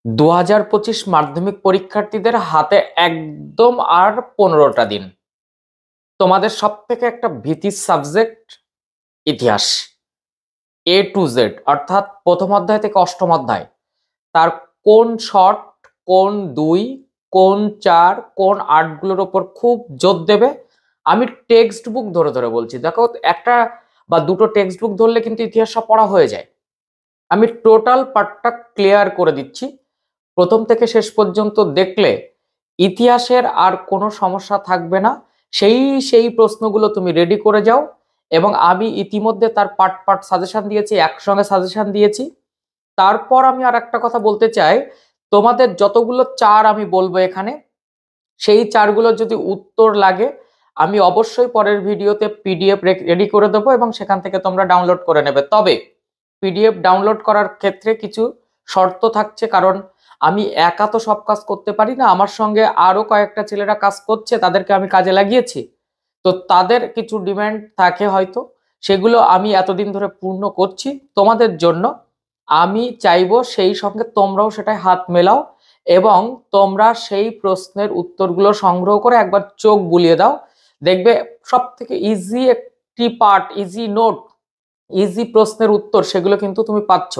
2025 মাধ্যমিক পরীক্ষার্থীদের হাতে একদম আর 15টা দিন। তোমাদের সব থেকে একটা ভীতির সাবজেক্ট ইতিহাস, A to Z, অর্থাৎ প্রথম অধ্যায় থেকে অষ্টম অধ্যায়। তার কোন শর্ট, কোন দুই, কোন চার, কোন আটগুলোর ওপর খুব জোর দেবে। আমি টেক্সট বুক ধরে ধরে বলছি, দেখো একটা বা দুটো টেক্সট বুক ধরলে কিন্তু ইতিহাস সব পড়া হয়ে যায়। আমি টোটাল পার্টটা ক্লিয়ার করে দিচ্ছি। প্রথম থেকে শেষ পর্যন্ত দেখলে ইতিহাসের আর কোনো সমস্যা থাকবে না। সেই প্রশ্নগুলো তুমি রেডি করে যাও, এবং আমি ইতিমধ্যে তার পার্ট পার্ট সাজেশন দিয়েছি, একসঙ্গে সাজেশন দিয়েছি। তারপর আমি আর একটা কথা বলতে চাই, তোমাদের যতগুলো চার আমি বলবো এখানে, সেই চারগুলো যদি উত্তর লাগে আমি অবশ্যই পরের ভিডিওতে পিডিএফ রেডি করে দেবো এবং সেখান থেকে তোমরা ডাউনলোড করে নেবে। তবে পিডিএফ ডাউনলোড করার ক্ষেত্রে কিছু শর্ত থাকছে, কারণ আমি একা তো সব কাজ করতে পারি না, আমার সঙ্গে আরো কয়েকটা ছেলেরা কাজ করছে, তাদেরকে আমি কাজে লাগিয়েছি। তো তাদের কিছু ডিমান্ড থাকে হয়তো, সেগুলো আমি এতদিন ধরে পূর্ণ করছি তোমাদের জন্য। আমি চাইবো সেই সঙ্গে তোমরাও সেটাই হাত মেলাও এবং তোমরা সেই প্রশ্নের উত্তরগুলো সংগ্রহ করে একবার চোখ বুলিয়ে দাও। দেখবে সব থেকে ইজি একটি পার্ট, ইজি নোট, ইজি প্রশ্নের উত্তর সেগুলো কিন্তু তুমি পাচ্ছ।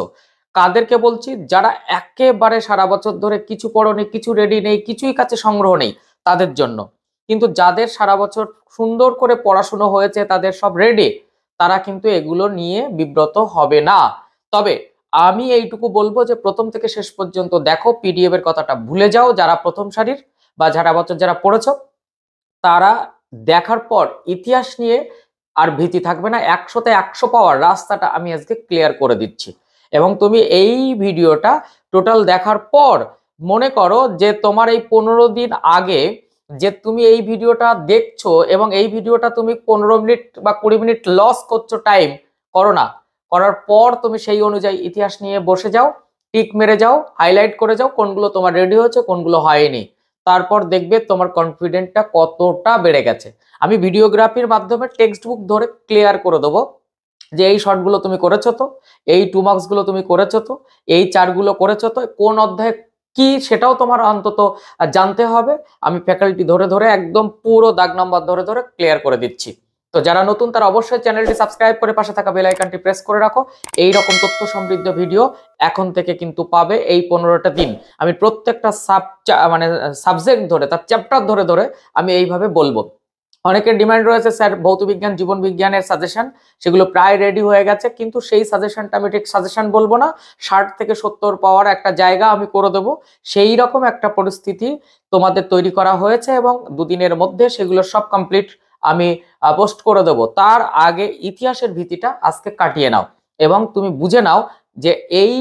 কাদেরকে বলছি? যারা একেবারে সারা বছর ধরে কিছু পড়োনি, কিছু রেডি নেই, কিছুই কাছে সংগ্রহ নেই, তাদের জন্য। কিন্তু যাদের সারা বছর সুন্দর করে পড়াশুনো হয়েছে, তাদের সব রেডি, তারা কিন্তু এগুলো নিয়ে বিব্রত হবে না। তবে আমি এইটুকু বলবো যে প্রথম থেকে শেষ পর্যন্ত দেখো, পিডিএফ এর কথাটা ভুলে যাও। যারা প্রথম সারির বা সারা বছর যারা পড়েছ, তারা দেখার পর ইতিহাস নিয়ে আর ভীতি থাকবে না। 100তে 100 পাওয়ার রাস্তাটা আমি আজকে ক্লিয়ার করে দিচ্ছি। এবং তুমি এই ভিডিওটা টোটাল দেখার পর মনে করো যে তোমার এই 15 দিন আগে যে তুমি এই ভিডিওটা দেখছো এবং এই ভিডিওটা তুমি 15 মিনিট বা 20 মিনিট লস করছো, টাইম করো না। করার পর তুমি সেই অনুযায়ী ইতিহাস নিয়ে বসে যাও, টিক মেরে যাও, হাইলাইট করে যাও কোনগুলো তোমার রেডি হয়েছে, কোনগুলো হয়নি। তারপর দেখবে তোমার কনফিডেন্টটা কতটা বেড়ে গেছে। আমি ভিডিওগ্রাফির মাধ্যমে টেক্সট বুক ধরে ক্লিয়ার করে দেবো যে এই শর্টগুলো তুমি করেছো তো, এই 2 মার্কস গুলো তুমি করেছো তো, এই চারগুলো করেছো তো, কোন অধ্যায়ে কি সেটাও তোমার অন্তত জানতে হবে। আমি ফ্যাকাল্টি ধরে ধরে একদম পুরো দাগ নাম্বার ধরে ধরে ক্লিয়ার করে দিচ্ছি। তো যারা নতুন তারা অবশ্যই চ্যানেলটি সাবস্ক্রাইব করে পাশে থাকা বেল আইকনটি প্রেস করে রাখো। এই রকম তথ্য সমৃদ্ধ ভিডিও এখন থেকে কিন্তু পাবে এই 15টা দিন। আমি প্রত্যেকটা সাবজেক্ট ধরে, তার চ্যাপ্টার ধরে ধরে আমি এইভাবে বলবো। অনেকের ডিমান্ড রয়েছে, স্যার ভৌতবিজ্ঞান জীবন বিজ্ঞানের সাজেশন, সেগুলো প্রায় রেডি হয়ে গেছে, কিন্তু সেই সাজেশনটা আমি ঠিক সাজেশন বলবো না, 60 থেকে 70 পাওয়ার একটা জায়গা আমি করে দেবো। সেই রকম একটা পরিস্থিতি তোমাদের তৈরি করা হয়েছে এবং দুদিনের মধ্যে সেগুলো সব কমপ্লিট আমি পোস্ট করে দেবো। তার আগে ইতিহাসের ভীতিটা আজকে কাটিয়ে নাও এবং তুমি বুঝে নাও যে এই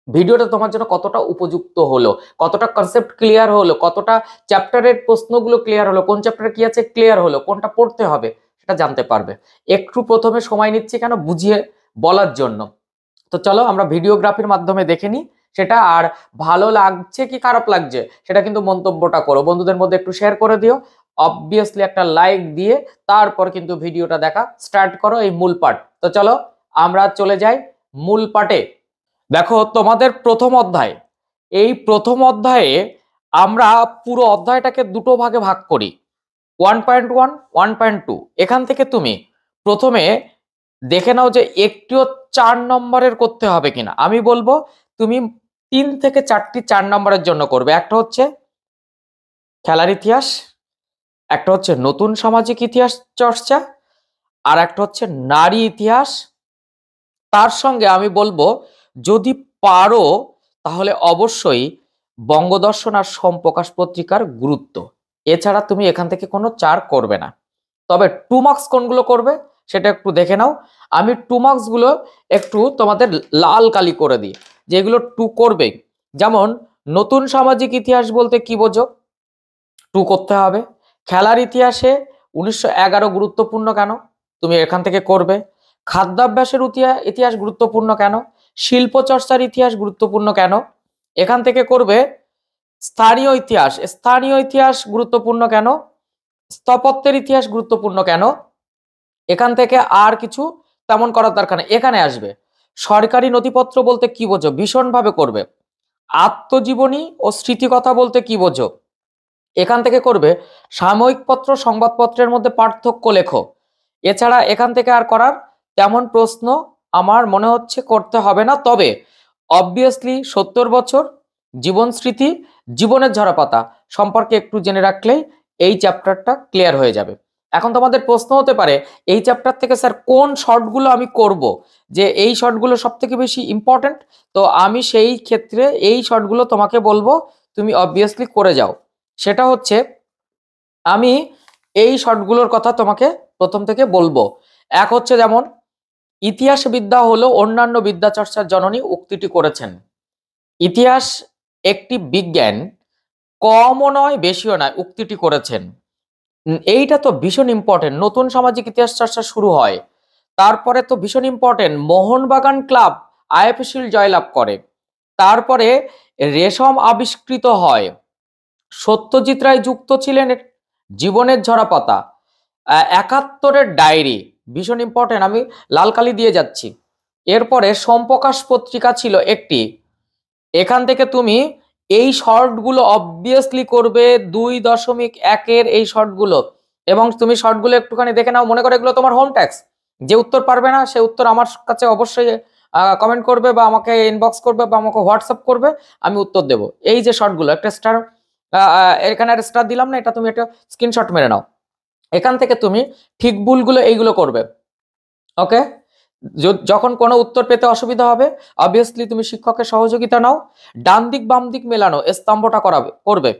ভিডিওটা তোমার জন্য কতটা উপযুক্ত হলো, কতটা কনসেপ্ট ক্লিয়ার হলো, কতটা চ্যাপ্টারের প্রশ্নগুলো ক্লিয়ার হলো, কোন চ্যাপ্টারে কি আছে ক্লিয়ার হলো, কোনটা পড়তে হবে সেটা জানতে পারবে। একটু প্রথমে সময় নিচ্ছি কেন, বুঝিয়ে বলার জন্য। তো চলো আমরা ভিডিওগ্রাফির মাধ্যমে দেখে নিই সেটা। আর ভালো লাগছে কি খারাপ লাগছে সেটা কিন্তু মন্তব্যটা করো, বন্ধুদের মধ্যে একটু শেয়ার করে দিও, অবভিয়াসলি একটা লাইক দিয়ে তারপর কিন্তু ভিডিওটা দেখা স্টার্ট করো, এই মূল পার্ট। তো চলো আমরা চলে যাই মূল পার্টে। দেখো তোমাদের প্রথম অধ্যায়, এই প্রথম অধ্যায়ে আমরা পুরো অধ্যায়টাকে দুটো ভাগে ভাগ করি, 1.1, 1.2। এখান থেকে তুমি প্রথমে দেখে নাও যে একটিও 4 নম্বরের করতে হবে কিনা। আমি বলবো তুমি 3 থেকে 4টি 4 নম্বরের জন্য করবে। একটা হচ্ছে খেলার ইতিহাস, একটা হচ্ছে নতুন সামাজিক ইতিহাস চর্চা, আর একটা হচ্ছে নারী ইতিহাস। তার সঙ্গে আমি বলবো যদি পারো তাহলে অবশ্যই বঙ্গদর্শন আর সমপ্রকাশ পত্রিকার গুরুত্ব। এছাড়া তুমি এখান থেকে কোনো 4 করবে না। তবে 2 মার্কস কোনগুলো করবে সেটা একটু দেখে নাও। আমি 2 মার্কস গুলো একটু তোমাদের লাল কালি করে দিই, যেগুলো 2 করবে। যেমন নতুন সামাজিক ইতিহাস বলতে কি বোঝো, 2 করতে হবে। খেলার ইতিহাসে 1911 গুরুত্বপূর্ণ কেন, তুমি এখান থেকে করবে। খাদ্যাভ্যাসের ইতিহাস গুরুত্বপূর্ণ কেন, শিল্প চর্চার ইতিহাস গুরুত্বপূর্ণ কেন, এখান থেকে করবে। স্থানীয় ইতিহাস গুরুত্বপূর্ণ কেন, স্থাপত্যের ইতিহাস গুরুত্বপূর্ণ কেন, এখান থেকে আর কিছু তেমন করার দরকার নেই। এখানে আসবে সরকারি নথিপত্র বলতে কি বোঝো, ভীষণভাবে করবে। আত্মজীবনী ও স্মৃতিকথা বলতে কি বোঝো? এখান থেকে করবে সাময়িক পত্র সংবাদপত্রের মধ্যে পার্থক্য লেখো। এছাড়া এখান থেকে আর করার তেমন প্রশ্ন আমার মনে হচ্ছে করতে হবে না। তবে অবভিয়াসলি 70 বছর, জীবন স্মৃতি, জীবনের ঝরাপাতা সম্পর্কে একটু জেনে রাখলেই এই চ্যাপ্টারটা ক্লিয়ার হয়ে যাবে। এখন তোমাদের প্রশ্ন হতে পারে এই চ্যাপ্টার থেকে স্যার কোন শর্টগুলো আমি করব, যে এই শর্টগুলো সব থেকে বেশি ইম্পর্টেন্ট। তো আমি সেই ক্ষেত্রে এই শর্টগুলো তোমাকে বলবো, তুমি অবভিয়াসলি করে যাও। সেটা হচ্ছে আমি এই শর্টগুলোর কথা তোমাকে প্রথম থেকে বলবো। এক হচ্ছে যেমন ইতিহাস বিদ্যা হলো অন্যান্য বিদ্যা চর্চার জননী, উক্তিটি করেছেন। ইতিহাস একটি বিজ্ঞান, কমও নয় বেশিও নয়, উক্তিটি করেছেন। এইটা তো ভীষণ ইম্পর্টেন্ট। নতুন সামাজিক ইতিহাস চর্চা শুরু হয়, তারপরে তো ভীষণ important Mohun Bagan club IFA shield জয়লাভ করে, তারপরে রেশম আবিষ্কৃত হয়, সত্যজিৎ রায় যুক্ত ছিলেন জীবনের ঝরাপাতা, 71-এর ডায়েরি ভীষণ ইম্পর্টেন্ট, আমি লাল কালি দিয়ে যাচ্ছি। এরপরে সোমপ্রকাশ পত্রিকা ছিল একটি। এখান থেকে তুমি এই শর্টগুলো অবভিয়াসলি করবে 2.1-এর এই শর্টগুলো, এবং তুমি শর্টগুলো একটুখানি দেখে নাও। মনে করো এগুলো তোমার হোম ট্যাক্স। যে উত্তর পারবে না সে উত্তর আমার কাছে অবশ্যই কমেন্ট করবে, বা আমাকে ইনবক্স করবে, বা আমাকে হোয়াটসঅ্যাপ করবে, আমি উত্তর দেব। এই যে শর্টগুলো, একটা স্টার এখানে একটা স্টার দিলাম না, এটা তুমি একটা স্ক্রিনশট মেরে নাও। এখান থেকে তুমি ঠিক ভুলগুলো এইগুলো করবে। ওকে, যখন কোনো উত্তর পেতে অসুবিধা হবে অবভিয়াসলি তুমি শিক্ষকের সহযোগিতা নাও। ডান দিক বাম দিক মেলানো স্তম্ভটা করবে।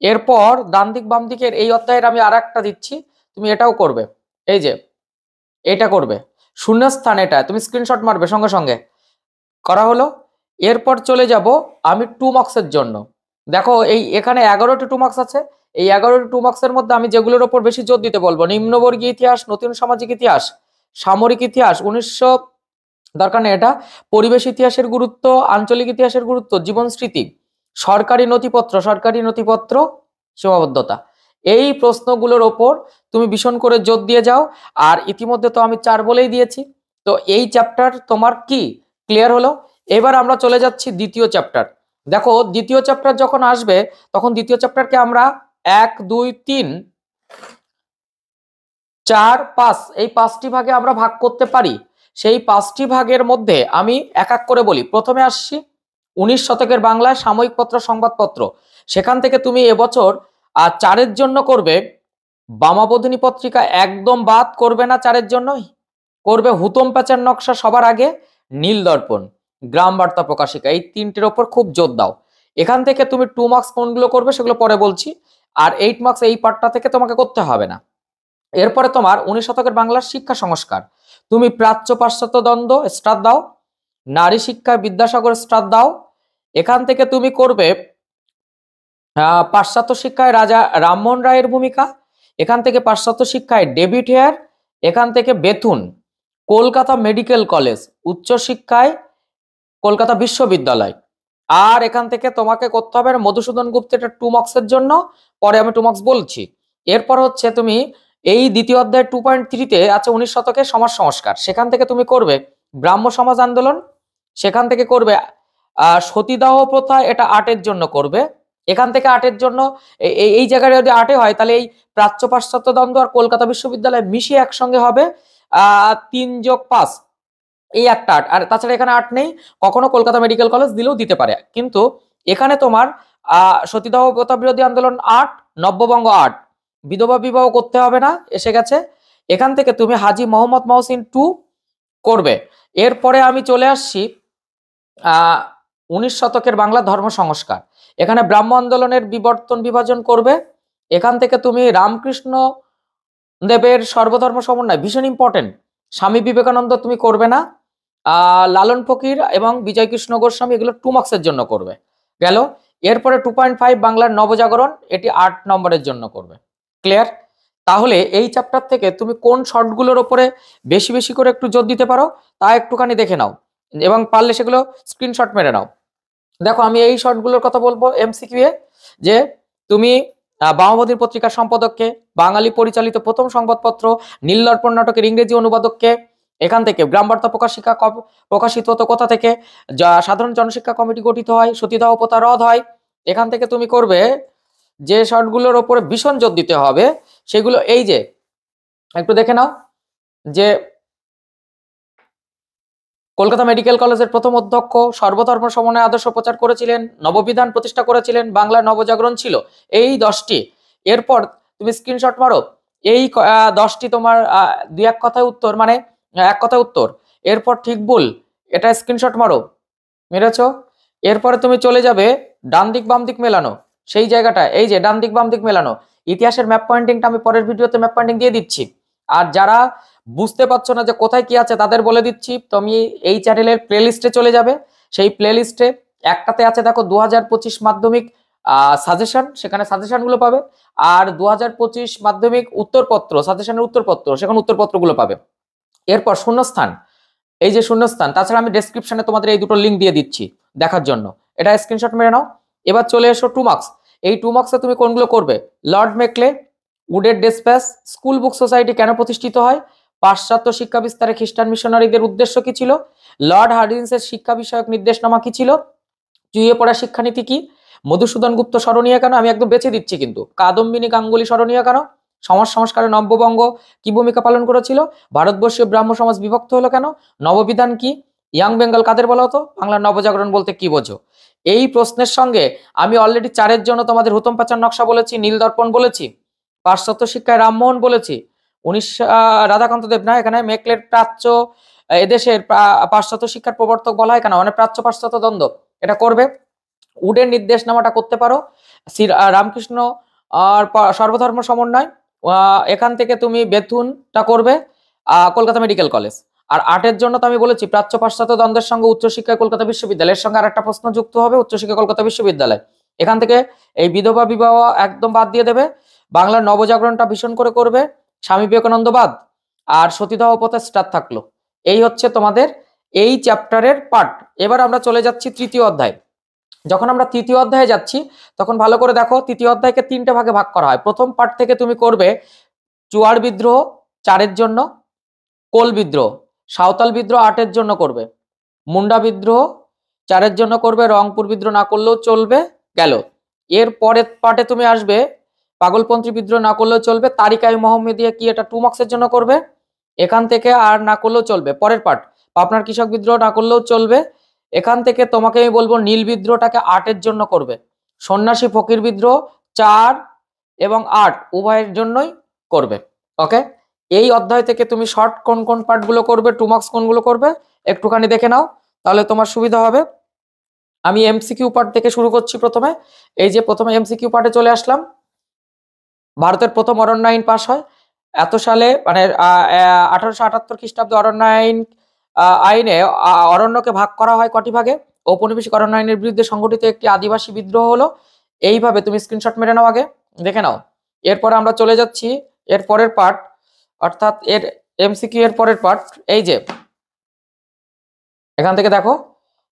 এরপর ডান দিক বাম দিকের এই অধ্যায়ের আমি আর একটা দিচ্ছি, তুমি এটাও করবে। এই যে এটা করবে, শূন্যস্থান এটা তুমি স্ক্রিনশট মারবে সঙ্গে সঙ্গে। করা হলো। এরপর চলে যাব আমি 2 মার্কসের জন্য। দেখো এই এখানে 11টি 2 মার্কস আছে। এই 11টি 2 মার্কসের মধ্যে আমি যেগুলোর ওপর বেশি জোর দিতে বলবো, নিম্নবর্গীয় ইতিহাস, নতুন সামাজিক ইতিহাস, সামরিক ইতিহাস 1900 দরকার নেই এটা, পরিবেশ ইতিহাসের গুরুত্ব, আঞ্চলিক ইতিহাসের গুরুত্ব, জীবন স্মৃতি, সরকারি নথিপত্র সীমাবদ্ধতা, এই প্রশ্নগুলোর ওপর তুমি ভীষণ করে জোর দিয়ে যাও। আর ইতিমধ্যে তো আমি 4 বলেই দিয়েছি। তো এই চ্যাপ্টার তোমার কি ক্লিয়ার হলো? এবার আমরা চলে যাচ্ছি দ্বিতীয় চ্যাপ্টার। দেখো দ্বিতীয় চ্যাপ্টার যখন আসবে তখন দ্বিতীয় চ্যাপ্টারকে আমরা 1, 2, 3, 4, 5 এই 5টি ভাগে আমরা ভাগ করতে পারি। সেই 5টি ভাগের মধ্যে আমি এক এক করে বলি। প্রথমে আসছি 19 শতকের বাংলায় সাময়িক পত্র সংবাদপত্র। সেখান থেকে তুমি এবছর 4-এর জন্য করবে বামাবোধিনী পত্রিকা, একদম বাদ করবে না 4-এর জন্য। করবে হুতম প্যাচার নকশা সবার আগে, নীল দর্পণ, গ্রাম বার্তা প্রকাশিকা, এই 3টের ওপর খুব জোর দাও। এখান থেকে তুমি 2 মার্কস কোনগুলো করবে সেগুলো পরে বলছি, আর 8 মার্কস এই পার্টটা থেকে তোমাকে করতে হবে না। এরপরে তোমার 19 শতকের বাংলার শিক্ষা সংস্কার, তুমি প্রাচ্য পাশ্চাত্য দ্বন্দ্ব স্টার দাও, নারী শিক্ষায় বিদ্যাসাগর স্টার দাও। এখান থেকে তুমি করবে পাশ্চাত্য শিক্ষায় রাজা রামমোহন রায়ের ভূমিকা, এখান থেকে পাশ্চাত্য শিক্ষায় ডেভিড হেয়ার, এখান থেকে বেথুন, কলকাতা মেডিকেল কলেজ, উচ্চশিক্ষায় কলকাতা বিশ্ববিদ্যালয়। আর এখান থেকে তোমাকে করতে হবে মধুসূদন গুপ্ত, এটা 2 মার্কসের জন্য, পরে আমি 2 মার্কস বলছি। এরপর হচ্ছে তুমি এই দ্বিতীয় অধ্যায় 2.3-তে আছে 19 শতকের সমাজ সংস্কার। সেখান থেকে তুমি করবে ব্রাহ্ম সমাজ আন্দোলন, সেখান থেকে করবে সতীদাহ প্রথা, এটা 8-এর জন্য করবে। এখান থেকে 8-এর জন্য এই জায়গায় যদি 8-এ হয় তাহলে এই প্রাচ্য পাশ্চাত্য দ্বন্দ্ব আর কলকাতা বিশ্ববিদ্যালয় মিশিয়ে একসঙ্গে হবে 3 যোগ 5, এই একটা 8। আর তাছাড়া এখানে 8 নেই, কখনো কলকাতা মেডিকেল কলেজ দিলেও দিতে পারে। কিন্তু এখানে তোমার সতীদাহ প্রথা বিরোধী আন্দোলন 8, নব্যবঙ্গ 8, বিধবা বিবাহ করতে হবে না, এসে গেছে। এখান থেকে তুমি হাজী মোহাম্মদ মহসিন 2 করবে। এরপরে আমি চলে আসছি 19 শতকের বাংলা ধর্ম সংস্কার। এখানে ব্রাহ্ম আন্দোলনের বিবর্তন বিভাজন করবে। এখান থেকে তুমি রামকৃষ্ণ দেবের সর্বধর্ম সমন্বয়, ভীষণ ইম্পর্টেন্ট। স্বামী বিবেকানন্দ তুমি করবে না। লালন ফকির এবং বিজয় কৃষ্ণ গোস্বামী, এগুলো 2 মার্কসের জন্য করবে। গেল। এরপরে 2.5 বাংলার নবজাগরণ, এটি 8 নম্বরের জন্য করবে। ক্লিয়ার? তাহলে এই চ্যাপ্টার থেকে তুমি কোন শর্টগুলোর ওপরে বেশি বেশি করে একটু জোর দিতে পারো তা একটুখানি দেখে নাও, এবং পারলে সেগুলো স্ক্রিনশট মেরে নাও। দেখো আমি এই শর্টগুলোর কথা বলবো এমসিকিউ এ, যে তুমি বামাবোধিনী পত্রিকার সম্পাদককে, বাঙালি পরিচালিত প্রথম সংবাদপত্র নীল দর্পণ নাটকের ইংরেজি অনুবাদককে, এখান থেকে গ্রামবার্তা প্রকাশিত হতো কোথা থেকে? সাধারণ জনশিক্ষা কমিটি গঠিত হয়, সতীদাহ প্রথা রদ হয়। এখান থেকে তুমি করবে যে শর্টগুলোর ওপরে ভীষণ জোর দিতে হবে সেগুলো এই যে একটু দেখে নাও, যে কলকাতা মেডিকেল কলেজের প্রথম অধ্যক্ষ সর্বধর্ম সমন্বয় আদর্শ প্রচার করেছিলেন, নববিধান প্রতিষ্ঠা করেছিলেন, বাংলা নবজাগরণ ছিল। এই 10টি। এরপর তুমি স্ক্রিনশট মারো এই 10টি তোমার দুই এক কথায় উত্তর, মানে এক কথায় উত্তর। এরপর ঠিক ভুল এটা স্ক্রিনশট মারো, মেরেছো। এরপরে তুমি চলে যাবে ডান দিক বাম দিক মেলানো সেই জায়গাটা, এই যে ডান দিক বাম দিক মেলানো। ইতিহাসের ম্যাপ পয়েন্টিংটা আমি পরের ভিডিওতে ম্যাপ পয়েন্টিং দিয়ে দিচ্ছি। আর যারা বুঝতে পারছো না যে কোথায় কি আছে তাদের বলে দিচ্ছি, তুমি এই চ্যানেলের প্লে লিস্টে চলে যাবে। সেই প্লে লিস্টে একটাতে আছে দেখো 2025 মাধ্যমিক সাজেশন, সেখানে সাজেশনগুলো পাবে। আর 2025 মাধ্যমিক উত্তরপত্র, সাজেশনের উত্তরপত্র, সেখানে উত্তরপত্রগুলো পাবে। এরপর শূন্যস্থান, এই যে শূন্যস্থান, তাছাড়া আমি ডেসক্রিপশনে তোমাদের এই দুটো লিঙ্ক দিয়ে দিচ্ছি দেখার জন্য, এটা স্ক্রিনশট মেরে নাও। এবার চলে এসো 2 মার্কস। এই 2 মার্কসে তুমি কোনগুলো করবে? লর্ড মেকলে, উডের ডেসপ্যাচ, স্কুল বুক সোসাইটি কেন প্রতিষ্ঠিত হয়, পাশ্চাত্য শিক্ষা বিস্তারে খ্রিস্টান মিশনারিদের উদ্দেশ্য কি ছিল, লর্ড হার্ডিন্সের শিক্ষা বিষয়ক নির্দেশনামা কি ছিল, চুইয়ে পড়া শিক্ষানীতি কি, মধুসূদন গুপ্ত স্মরণীয় কেন, আমি একদম বেছে দিচ্ছি কিন্তু, কাদম্বিনী গাঙ্গুলি স্মরণীয় কেন, সমাজ সংস্কারে নব্যবঙ্গ কি ভূমিকা পালন করেছিল, ভারতবর্ষীয় ব্রাহ্ম সমাজ বিভক্ত হলো কেন, নববিধান কি, ইয়াং বেঙ্গল কাদের বলা হতো, বাংলার নবজাগরণ বলতে কি বোঝো। এই প্রশ্নের সঙ্গে আমি অলরেডি 4-এর জন্য তোমাদের হুতম পাচার নকশা বলেছি, নীল দর্পণ বলেছি, পাশ্চাত্য শিক্ষায় রামমোহন বলেছি, 19 রাধাকান্ত দেব না, এখানে মেকলের প্রাচ্য এদেশের পাশ্চাত্য শিক্ষার প্রবর্তক বলা হয় কেন, মানে প্রাচ্য পাশ্চাত্য দ্বন্দ্ব, এটা করবে। উডের নির্দেশনামাটা করতে পারো, রামকৃষ্ণ আর সর্বধর্ম সমন্বয়, এখান থেকে তুমি বেথুনটা করবে, কলকাতা মেডিকেল কলেজ। আর 8-এর জন্য তো আমি বলেছি প্রাচ্য পাশ্চাত্য দ্বন্দ্বের সঙ্গে উচ্চশিক্ষা কলকাতা বিশ্ববিদ্যালয়ের সঙ্গে আরেকটা প্রশ্ন যুক্ত হবে, উচ্চশিক্ষা কলকাতা বিশ্ববিদ্যালয়। এখান থেকে এই বিধবা বিবাহ একদম বাদ দিয়ে দেবে, বাংলার নবজাগরণটা ভীষণ করে করবে, স্বামী বিবেকানন্দ বাদ, আর সতীদাহ প্রথা স্টার থাকলো। এই হচ্ছে তোমাদের এই চ্যাপ্টারের পার্ট। এবার আমরা চলে যাচ্ছি 3য় অধ্যায়। যখন আমরা 3য় অধ্যায়ে যাচ্ছি তখন ভালো করে দেখো, 3য় অধ্যায়কে 3টে ভাগে ভাগ করা হয়। প্রথম পার্ট থেকে তুমি করবে চুয়ার বিদ্রোহ 4-এর জন্য, কোল বিদ্রোহ, সাঁওতাল বিদ্রোহ 8-এর জন্য করবে, মুন্ডা বিদ্রোহ 4-এর জন্য করবে, রংপুর বিদ্রোহ না করলেও চলবে, গেল। এর পরের পার্টে তুমি আসবে পাগলপন্থী বিদ্রোহ না করলেও চলবে, তারিকাই মোহাম্মদিয়া কি, এটা 2 মার্কসের জন্য করবে, এখান থেকে আর না করলেও চলবে। পরের পার্ট পাবনার কৃষক বিদ্রোহ না করলেও চলবে, এখান থেকে তোমাকে আমি বলবো নীল বিদ্রোহটাকে 8-এর জন্য করবে, সন্ন্যাসী ফকির বিদ্রোহ 4 এবং 8 উভয়ের জন্যই করবে। ওকে, এই অধ্যায় থেকে তুমি শর্ট কোন কোন পার্টগুলো করবে, 2 মার্কস কোনগুলো করবে একটুখানি দেখে নাও, তাহলে তোমার সুবিধা হবে। আমি এমসিকিউ পার্ট থেকে শুরু করছি প্রথমে। এই যে প্রথমে এমসিকিউ পার্টে চলে আসলাম। ভারতের প্রথম অরণ্য আইন পাশ হয় এত সালে, মানে 1878 খ্রিস্টাব্দে অরণ্য আইন আইনে অরণ্যকে ভাগ করা হয় কটি ভাগে, ঔপনিবেশিক অরণ্য আইনের বিরুদ্ধে সংগঠিত একটি আদিবাসী বিদ্রোহ হলো। এইভাবে তুমি স্ক্রিনশট মেরে নাও, আগে দেখে নাও। এরপরে আমরা চলে যাচ্ছি এর পরের পার্ট, অর্থাৎ এর এমসিকিউ এর পরের পার্ট। এই যে এখান থেকে দেখো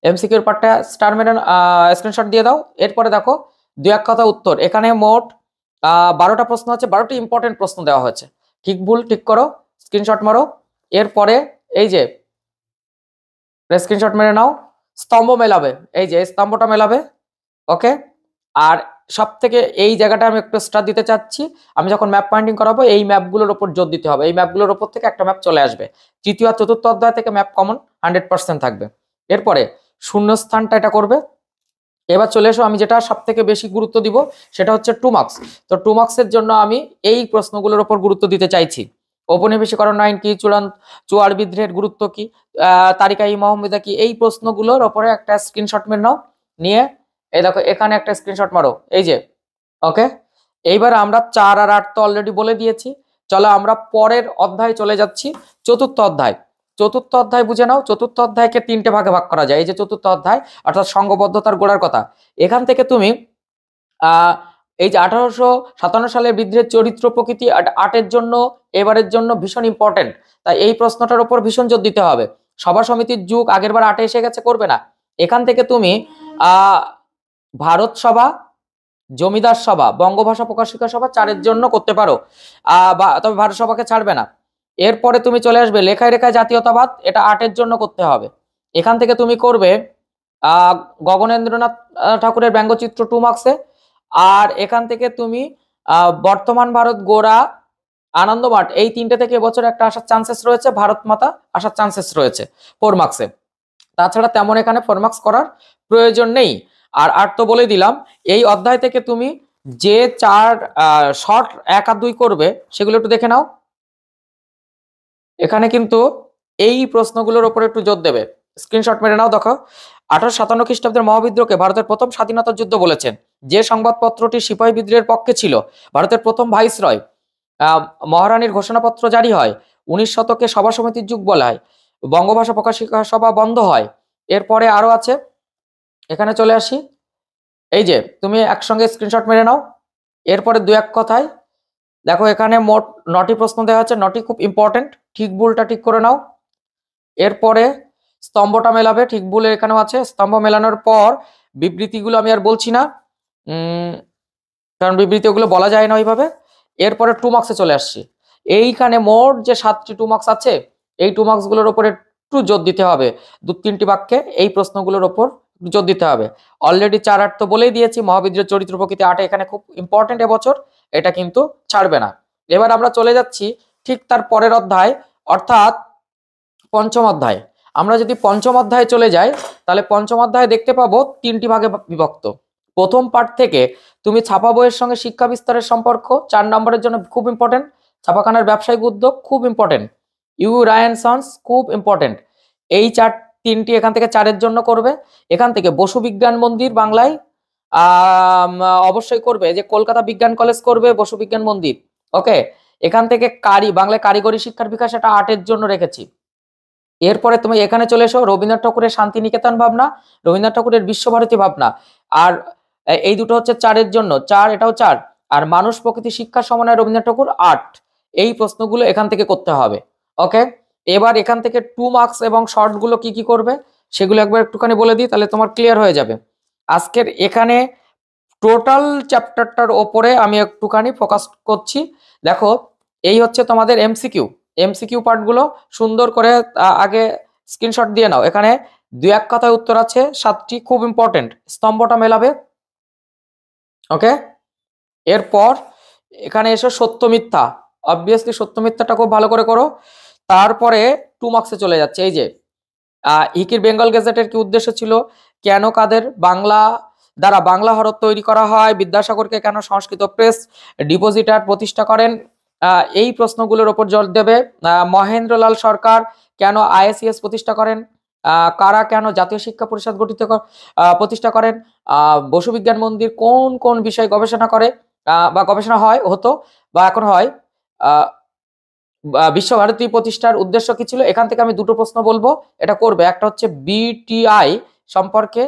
এমসিকিউ এর পার্টটা স্টার মেরে স্ক্রিনশট দিয়ে দাও। এরপরে দেখো 2-1 কথা উত্তর, এখানে মোট 12টা প্রশ্ন আছে, 12টি ইম্পর্টেন্ট প্রশ্ন দেওয়া হয়েছে, ঠিক ভুল ঠিক করো, স্ক্রিনশট মারো। এরপরে এই যে স্ক্রিনশট মেরে নাও, স্তম্ভ মেলাবে, এই যে স্তম্ভটা মেলাবে। ওকে, আর সব থেকে এই জায়গাটা আমি একটু স্টার দিতে চাচ্ছি, আমি যখন ম্যাপ পয়েন্টিং করাবো এই ম্যাপগুলোর উপর জোর দিতে হবে, এই ম্যাপগুলোর উপর থেকে একটা ম্যাপ চলে আসবে। 3য় আর 4র্থ অধ্যায় থেকে ম্যাপ কমন 100% থাকবে। এরপরে শূন্যস্থানটা এটা করবে। এবার চলে এসো, আমি যেটা সব থেকে বেশি গুরুত্ব দিব সেটা হচ্ছে 2 মার্কস। তো 2 মার্কসের জন্য আমি এই প্রশ্নগুলোর উপর গুরুত্ব দিতে চাইছি। ঔপনিবেশিকরণ আইন কি, চুয়ার বিদ্রোহের গুরুত্ব কি, তারিকাই মোহাম্মদা কি, এই প্রশ্নগুলোর ওপরে একটা স্ক্রিনশট মেরে নাও, নিয়ে এই দেখো এখানে একটা স্ক্রিনশট মারো, এই যে। ওকে, এইবার আমরা 4 আর 8 তো অলরেডি বলে দিয়েছি, চলো আমরা পরের অধ্যায়ে চলে যাচ্ছি, 4র্থ অধ্যায়। 4র্থ অধ্যায় বুঝে নাও, 4র্থ অধ্যায়কে 3টে ভাগে ভাগ করা যায়। এই যে 4র্থ অধ্যায়, অর্থাৎ সংঘবদ্ধতার গোড়ার কথা। এখান থেকে তুমি এই যে 1857 সালের বিদ্রোহের চরিত্র প্রকৃতি 8-এর জন্য এবারের জন্য ভীষণ ইম্পর্টেন্ট, তাই এই প্রশ্নটার উপর ভীষণ জোর দিতে হবে। সভা সমিতির যুগ আগের বার 8-এ এসে গেছে, করবে না। এখান থেকে তুমি ভারত সভা, জমিদার সভা, বঙ্গভাষা প্রকাশিকা সভা 4-এর জন্য করতে পারো, তবে ভারত সভাকে ছাড়বে না। এরপরে তুমি চলে আসবে লেখায় রেখায় জাতীয়তাবাদ, এটা 8-এর জন্য করতে হবে। এখান থেকে তুমি করবে গগনেন্দ্রনাথ ঠাকুরের ব্যঙ্গচিত্র 2 মার্কসে। আর এখান থেকে তুমি বর্তমান ভারত গোড়া, আনন্দ মাঠ, এই 3টে থেকে এবছর একটা আসার চান্সেস রয়েছে, ভারত মাতা আসার চান্সেস রয়েছে 4 মার্কসে। তাছাড়া তেমন এখানে 4 মার্কস করার প্রয়োজন নেই। আর তো বলে দিলাম, এই অধ্যায় থেকে তুমি যে 4 শর্ট 1 আর 2 করবে সেগুলো একটু দেখে নাও। এখানে কিন্তু এই প্রশ্নগুলোর উপর একটু জোর দেবে, স্ক্রিনশট মেরে নাও। দেখো, 1857 খ্রিস্টাব্দের মহাবিদ্রোহকে ভারতের প্রথম স্বাধীনতা যুদ্ধ বলেছেন। যে সংবাদপত্রটি সিপাহী বিদ্রোহের পক্ষে ছিল, ভারতের প্রথম ভাইসরয় মহারানীর ঘোষণাপত্র জারি হয়। 19 শতকে সভা সমিতির যুগ বলা হয়। বঙ্গভাষা প্রকাশিকা সভা বন্ধ হয়। এরপরে আরো আছে, এখানে চলে আসি। এই যে তুমি একসঙ্গে স্ক্রিনশট মেরে নাও। এরপরে 2-1 কথায় দেখো, এখানে মোট 9টি প্রশ্ন দেওয়া আছে, 9টি খুব ইম্পর্টেন্ট, ঠিক ভুলটা ঠিক করে নাও। এরপরে স্তম্ভটা মেলাবে, ঠিক ভুল এখানেও আছে। স্তম্ভ মেলানোর পর বিবৃতিগুলো আমি আর বলছি না, কারণ বিবৃতি ওগুলো বলা যায় না ওইভাবে। এরপরে 2 মার্কসে চলে আসছি। এইখানে মোট যে 7টি 2 মার্কস আছে, এই 2 মার্কসগুলোর ওপর একটু জোর দিতে হবে। 2-3টি বাক্যে এই প্রশ্নগুলোর ওপর জোর দিতে হবে। অলরেডি 4-8 তো বলেই দিয়েছি, মহাবিদ্রোহের চরিত্র প্রকৃতি 8 এখানে খুব ইম্পর্টেন্ট এবছর, এটা কিন্তু ছাড়বে না। এবার আমরা চলে যাচ্ছি ঠিক তার পরের অধ্যায়, অর্থাৎ পঞ্চম অধ্যায়। আমরা যদি পঞ্চম অধ্যায়ে চলে যাই, তাহলে পঞ্চম অধ্যায়ে দেখতে পাবো 3টি ভাগে বিভক্ত। প্রথম পার্ট থেকে তুমি ছাপা বইয়ের সঙ্গে শিক্ষা বিস্তারের সম্পর্ক 4 নম্বরের জন্য খুব ইম্পর্টেন্ট। ছাপাখানার ব্যবসায়িক উদ্যোগ খুব ইম্পর্টেন্ট। ইউ রায়ান সন্স খুব ইম্পর্টেন্ট। এই 3টি এখান থেকে 4-এর জন্য করবে। এখান থেকে বসু বিজ্ঞান মন্দির বাংলায় অবশ্যই করবে, যে কলকাতা বিজ্ঞান কলেজ করবে বসু বিজ্ঞান মন্দির। ওকে, এখান থেকে বাংলায় কারিগরি শিক্ষার বিকাশ, এটা 8-এর জন্য রেখেছি। এরপরে তুমি এখানে চলে এসো, রবীন্দ্রনাথ ঠাকুরের শান্তিনিকেতন ভাবনা, রবীন্দ্রনাথ ঠাকুরের বিশ্বভারতী ভাবনা, আর এই দুটো হচ্ছে 4-এর জন্য, 4 এটাও 4। আর মানুষ প্রকৃতি শিক্ষা সমন্বয় রবীন্দ্রনাথ ঠাকুর 8। এই প্রশ্নগুলো এখান থেকে করতে হবে। ওকে, এবার এখান থেকে 2 মার্কস এবং শর্টগুলো কি কি করবে সেগুলো একবার একটুখানি বলে দিই, তাহলে তোমার ক্লিয়ার হয়ে যাবে। আজকের এখানে টোটাল চ্যাপ্টারটার ওপরে আমি একটুখানি ফোকাস করছি। দেখো, এই হচ্ছে তোমাদের এমসিকিউ। এমসিকিউ পার্টগুলো সুন্দর করে আগে স্ক্রিনশট দিয়ে নাও। এখানে 2-1 কথায় উত্তর আছে 7টি, খুব ইম্পর্টেন্ট। স্তম্ভটা মেলাবে। ওকে, এরপর এখানে এসো সত্য মিথ্যা। অবভিয়াসলি সত্য মিথ্যাটা খুব ভালো করে করো। তারপরে 2 মার্কসে চলে যাচ্ছে। এই যে হিকির বেঙ্গল গেজেটের কি উদ্দেশ্য ছিল, কেন কাদের দ্বারা বাংলা হরফ তৈরি করা হয়, বিদ্যাসাগরকে কেন সংস্কৃত প্রেস ডিপোজিটার প্রতিষ্ঠা করেন, এই প্রশ্নগুলোর ওপর জোর দেবে। মহেন্দ্রলাল সরকার কেন আইএসিএস প্রতিষ্ঠা করেন, কারা কেন জাতীয় শিক্ষা পরিষদ প্রতিষ্ঠা করেন, বসু বিজ্ঞান মন্দির কোন কোন বিষয় গবেষণা করে বা গবেষণা হতো বা এখন হয়, বিশ্বভারতী প্রতিষ্ঠার উদ্দেশ্য কি ছিল। এখান থেকে আমি 2টো প্রশ্ন বলবো, এটা করবে। একটা হচ্ছে বিটিআই সম্পর্কে,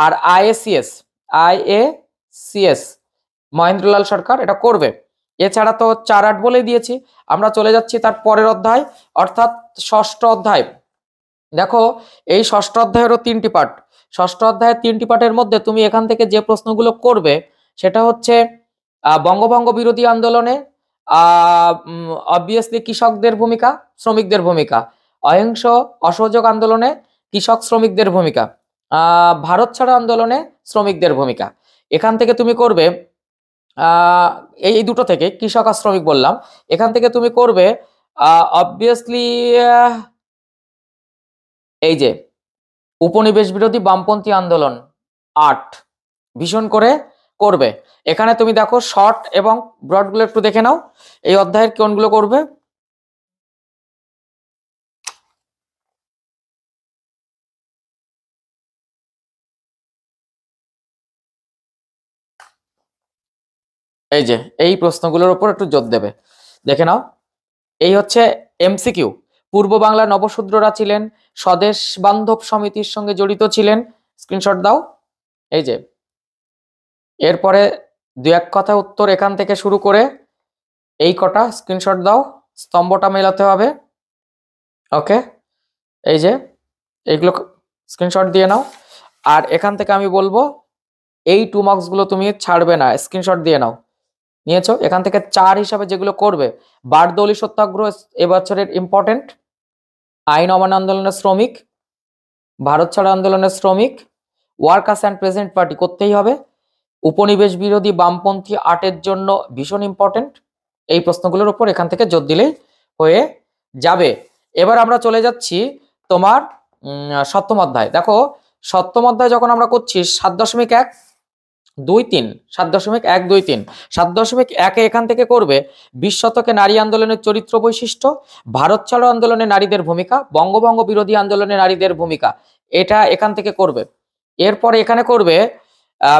আর আইএসিএস মহেন্দ্রলাল সরকার, এটা করবে। এছাড়া তো 4-8 বলে দিয়েছি। আমরা চলে যাচ্ছি তার পরের অধ্যায়, অর্থাৎ ষষ্ঠ অধ্যায়। দেখো, এই ষষ্ঠ অধ্যায়েরও 3টি পার্ট। ষষ্ঠ অধ্যায়ের 3টি পার্টের মধ্যে তুমি এখান থেকে যে প্রশ্নগুলো করবে সেটা হচ্ছে বঙ্গভঙ্গ বিরোধী আন্দোলনে অবভিয়াসলি কৃষকদের ভূমিকা, শ্রমিকদের ভূমিকা, অহিংস অসহযোগ আন্দোলনে কৃষক শ্রমিকদের ভূমিকা, ভারত ছাড়ো আন্দোলনে শ্রমিকদের ভূমিকা। এখান থেকে তুমি করবে এই 2টো থেকে, কৃষক আর শ্রমিক বললাম। এখান থেকে তুমি করবে অবভিয়াসলি এই যে উপনিবেশ বিরোধী বামপন্থী আন্দোলন 8, ভীষণ করে করবে। এখানে তুমি দেখো শর্ট এবং ব্রড গুলো একটু দেখে নাও, এই অধ্যায়ের কোনগুলো করবে। এই যে এই প্রশ্নগুলোর উপর একটু জোর দেবে, দেখে নাও। এই হচ্ছে এমসিকিউ। পূর্ব বাংলার নবশূদ্ররা ছিলেন স্বদেশ বান্ধব সমিতির সঙ্গে জড়িত ছিলেন, স্ক্রিনশট দাও। এই যে এরপরে 2-1 কথা উত্তর এখান থেকে শুরু করে এই কটা স্ক্রিনশট দাও, স্তম্ভটা মেলাতে হবে। ওকে, এই যে এইগুলো স্ক্রিনশট দিয়ে নাও। আর এখান থেকে আমি বলবো এই 2 মার্কস গুলো তুমি ছাড়বে না, স্ক্রিনশট দিয়ে নাও। নিয়েছো। এখান থেকে 4 হিসাবে যেগুলো করবে, বারদৌলি সত্যাগ্রহ এবছরের ইম্পর্টেন্ট, আইন অমান্য আন্দোলনের শ্রমিক, ভারত ছাড়ো আন্দোলনের শ্রমিক, ওয়ার্কার্স অ্যান্ড প্রেজেন্ট পার্টি করতেই হবে, উপনিবেশ বিরোধী বামপন্থী আর্টের জন্য ভীষণ ইম্পর্টেন্ট। এই প্রশ্নগুলোর উপর এখান থেকে জোর দিলেই হয়ে যাবে। এবার আমরা চলে যাচ্ছি তোমার সপ্তম অধ্যায়। দেখো সপ্তম অধ্যায় যখন আমরা করছি 7.1, 2, 3, 7.1, 2, 3, 7.1 এখান থেকে করবে 20 শতকে নারী আন্দোলনের চরিত্র বৈশিষ্ট্য, ভারত ছাড়ো আন্দোলনে নারীদের ভূমিকা, বঙ্গভঙ্গ বিরোধী আন্দোলনে নারীদের ভূমিকা, এটা এখান থেকে করবে। এরপরে এখানে করবে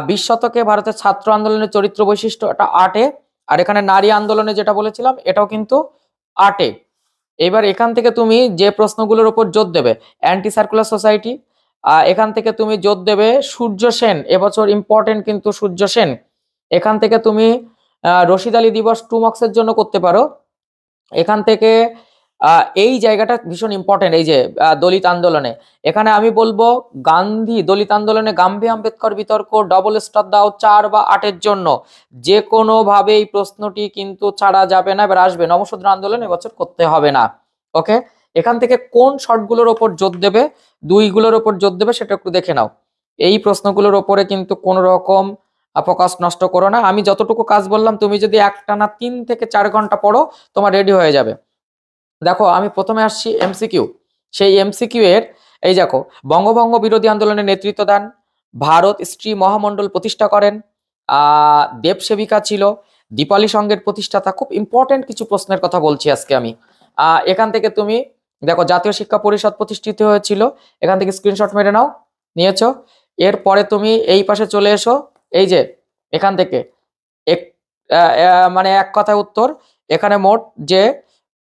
20 শতকে ভারতের ছাত্র আন্দোলনের চরিত্র বৈশিষ্ট্য, এটা 8-এ, আর এখানে নারী আন্দোলনে যেটা বলেছিলাম এটাও কিন্তু 8-এ। এবার এখান থেকে তুমি যে প্রশ্নগুলোর উপর জোর দেবে, অ্যান্টি সার্কুলার সোসাইটি, এখান থেকে তুমি জোর দেবে সূর্য সেন, এবছর ইম্পর্টেন্ট কিন্তু সূর্য সেন। এখান থেকে তুমি রশিদ আলী দিবস 2 মার্কসের জন্য করতে পারো। এখান থেকে এই জায়গাটা ভীষণ ইম্পর্টেন্ট, এই যে দলিত আন্দোলনে, এখানে আমি বলবো গান্ধী দলিত আন্দোলনে গান্ধী আম্বেদকর বিতর্ক, ডবল স্টার দাও 4 বা 8-এর জন্য, যে কোনো ভাবে এই প্রশ্নটি কিন্তু ছাড়া যাবে না। এবার আসবে নমশূদ্র আন্দোলন এবছর করতে হবে না। ওকে, এখান থেকে কোন শর্টগুলোর ওপর জোর দেবে, 2গুলোর ওপর জোর দেবে, সেটা একটু দেখে নাও। এই প্রশ্নগুলোর ওপরে কিন্তু কোন রকম ফোকাস নষ্ট করো না। আমি যতটুকু কাজ বললাম তুমি যদি একটানা 3 থেকে 4 ঘন্টা পড়ো তোমার রেডি হয়ে যাবে। দেখো আমি প্রথমে আসছি এমসিকিউ। সেই এমসিকিউ এর এই দেখো, বঙ্গভঙ্গ বিরোধী আন্দোলনের নেতৃত্ব দেন, ভারত স্ত্রী মহামণ্ডল প্রতিষ্ঠা করেন, দেব সেবিকা ছিল, দীপালি সংঘের প্রতিষ্ঠাতা। খুব ইম্পর্টেন্ট কিছু প্রশ্নের কথা বলছি আজকে আমি। এখান থেকে তুমি দেখো জাতীয় শিক্ষা পরিষদ প্রতিষ্ঠিত হয়েছিল, এখান থেকে স্ক্রিনশট মেরে নাও। নিয়েছো। এরপরে তুমি এই পাশে চলে এসো, এই যে এখান থেকে মানে এক কথায় উত্তর, এখানে মোট যে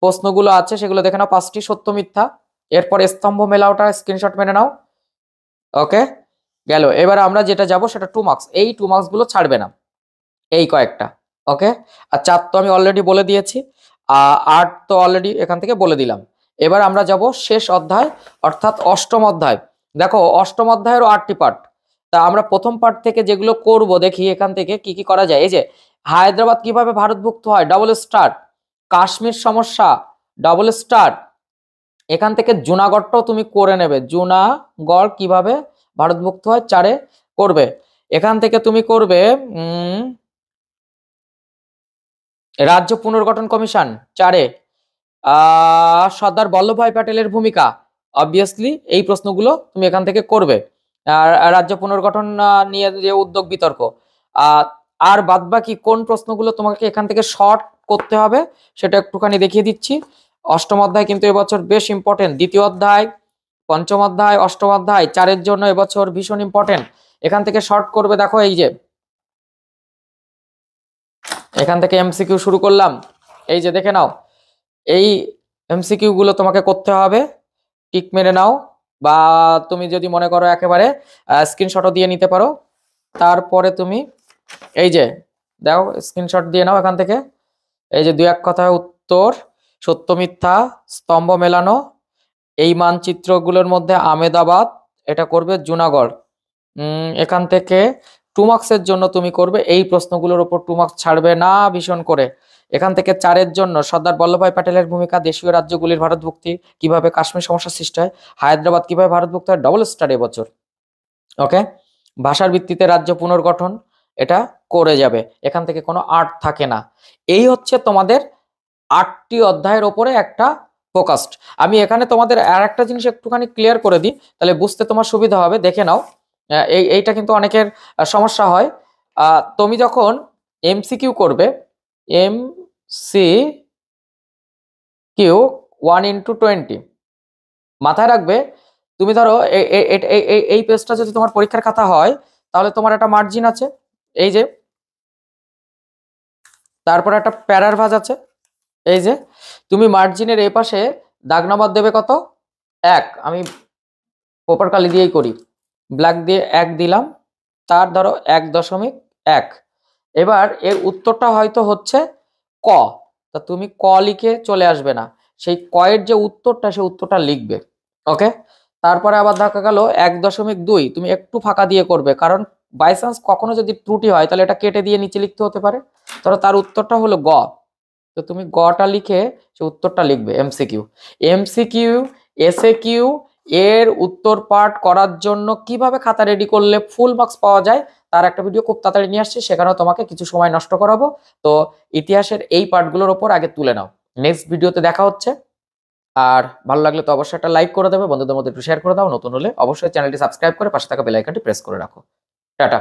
প্রশ্নগুলো আছে সেগুলো দেখে নাও, 5টি সত্য মিথ্যা। এরপর স্তম্ভ মেলাওটা স্ক্রিনশট মেরে নাও। ওকে, গেল। এবার আমরা যেটা যাব সেটা 2 মার্কস, এই 2 মার্কস গুলো ছাড়বে না, এই কয়েকটা। ওকে, আর 4 তো আমি অলরেডি বলে দিয়েছি, 8 তো অলরেডি এখান থেকে বলে দিলাম। এবার আমরা যাব শেষ অধ্যায়, অর্থাৎ অষ্টম অধ্যায়। দেখো অষ্টম অধ্যায়েরও 8টি পার্ট, তা আমরা প্রথম পার্ট থেকে যেগুলো করব দেখি এখান থেকে কি কি করা যায়। এই যে হায়দ্রাবাদ কিভাবে ভারতভুক্ত হয়, ডবল স্টার, কাশ্মীর সমস্যা, ডবল স্টার। এখান থেকে জুনাগড়টাও তুমি করে নেবে, জুনাগড় কিভাবে ভারতভুক্ত হয় 4-এ করবে। এখান থেকে তুমি করবে রাজ্য পুনর্গঠন কমিশন 4-এ, সর্দার বল্লভভাই প্যাটেলের ভূমিকা, অবভিয়াসলি এই প্রশ্নগুলো তুমি এখান থেকে করবে। রাজ্য পুনর্গঠন নিয়ে যে উদ্যোগ বিতর্ক, আর বাদবাকি কোন প্রশ্নগুলো তোমাকে এখান থেকে শর্ট করতে হবে সেটা একটুখানি দেখিয়ে দিচ্ছি। অষ্টম অধ্যায় কিন্তু এবছর বেশ ইম্পর্টেন্ট, দ্বিতীয় অধ্যায়, পঞ্চম অধ্যায়, অষ্টম অধ্যায় 4-এর জন্য এবছর ভীষণ ইম্পর্টেন্ট। এখান থেকে শর্ট করবে, দেখো এই যে এখান থেকে এমসিকিউ শুরু করলাম, এই যে দেখে নাও, এই এমসিকিউ গুলো তোমাকে করতে হবে, টিক মেরে নাও, বা তুমি যদি মনে করো একেবারে স্ক্রিনশটও দিয়ে নিতে পারো। তারপরে তুমি এই যে দেখো স্ক্রিনশট দিয়ে নাও এখান থেকে, এই যে 2-1 কথায় উত্তর, সত্য মিথ্যা, স্তম্ভ মেলানো, এই মানচিত্রগুলোর মধ্যে আমেদাবাদ, এটা করবে জুনাগড়। এখান থেকে 2 মার্কসের জন্য তুমি করবে এই প্রশ্নগুলোর উপর 2 মার্কস ছাড়বে না ভীষণ করে। এখান থেকে 4-এর জন্য সর্দার বল্লভভাই প্যাটেলের ভূমিকা, দেশীয় রাজ্যগুলির ভারতভুক্তি, কিভাবে কাশ্মীর সমস্যা সৃষ্টি হয়, হায়দ্রাবাদ কিভাবে ভারতভুক্ত হয়, ডবল স্টার এবছর। ওকে, ভাষার ভিত্তিতে রাজ্য পুনর্গঠন, এটা করে যাবে, এখান থেকে কোনো আর্ট থাকে না। এই হচ্ছে তোমাদের 8টি অধ্যায়ের ওপরে একটা ফোকাসড। আমি এখানে তোমাদের আর একটা জিনিস একটুখানি ক্লিয়ার করে দিই, তাহলে বুঝতে তোমার সুবিধা হবে, দেখে নাও। এইটা কিন্তু অনেকের সমস্যা হয়। তুমি যখন এমসিকিউ করবে, এমসিকিউ 1x20, মাথায় রাখবে, তুমি ধরো এই পেজটা যদি তোমার পরীক্ষার খাতা হয় তাহলে তোমার একটা মার্জিন আছে, এই যে, তারপর একটা প্যারার ভাঁজ আছে, এই যে তুমি মার্জিনের এই পাশে দাগ নাম্বার দেবে কত, 1, আমি প্রপার কালি দিয়েই করি, ব্ল্যাক দিয়ে 1 দিলাম, তার ধরো 1.1। এবার এর উত্তরটা হয়তো হচ্ছে ক, তা তুমি ক লিখে চলে আসবে না, সেই ক এর যে উত্তরটা সেই উত্তরটা লিখবে। ওকে, তারপরে আবার দেখা গেল 1.2, তুমি একটু ফাঁকা দিয়ে করবে, কারণ বাই চান্স কখনো যদি ত্রুটি হয় তাহলে এটা কেটে দিয়ে নিচে লিখতে হতে পারে। ধরো তার উত্তরটা হলো গ, তো তুমি গটা লিখে সে উত্তরটা লিখবে। এমসিকিউ, এমসিকিউ, এসএ কিউ এর উত্তর পাঠ করার জন্য কিভাবে খাতা রেডি করলে ফুল মার্কস পাওয়া যায় তার একটা ভিডিও খুব তাড়াতাড়ি নিয়ে আসছি, সেখানেও তোমাকে কিছু সময় নষ্ট করাবো। তো ইতিহাসের এই পার্টগুলোর ওপর আগে তুলে নাও। নেক্সট ভিডিওতে দেখা হচ্ছে। আর ভালো লাগলে তো অবশ্যই একটা লাইক করে দেবে, বন্ধুদের মধ্যে একটু শেয়ার করে দাও, নতুন হলে অবশ্যই চ্যানেলটি সাবস্ক্রাইব করে পাশে থাকা বেল আইকনটি প্রেস করে রাখো। টাটা।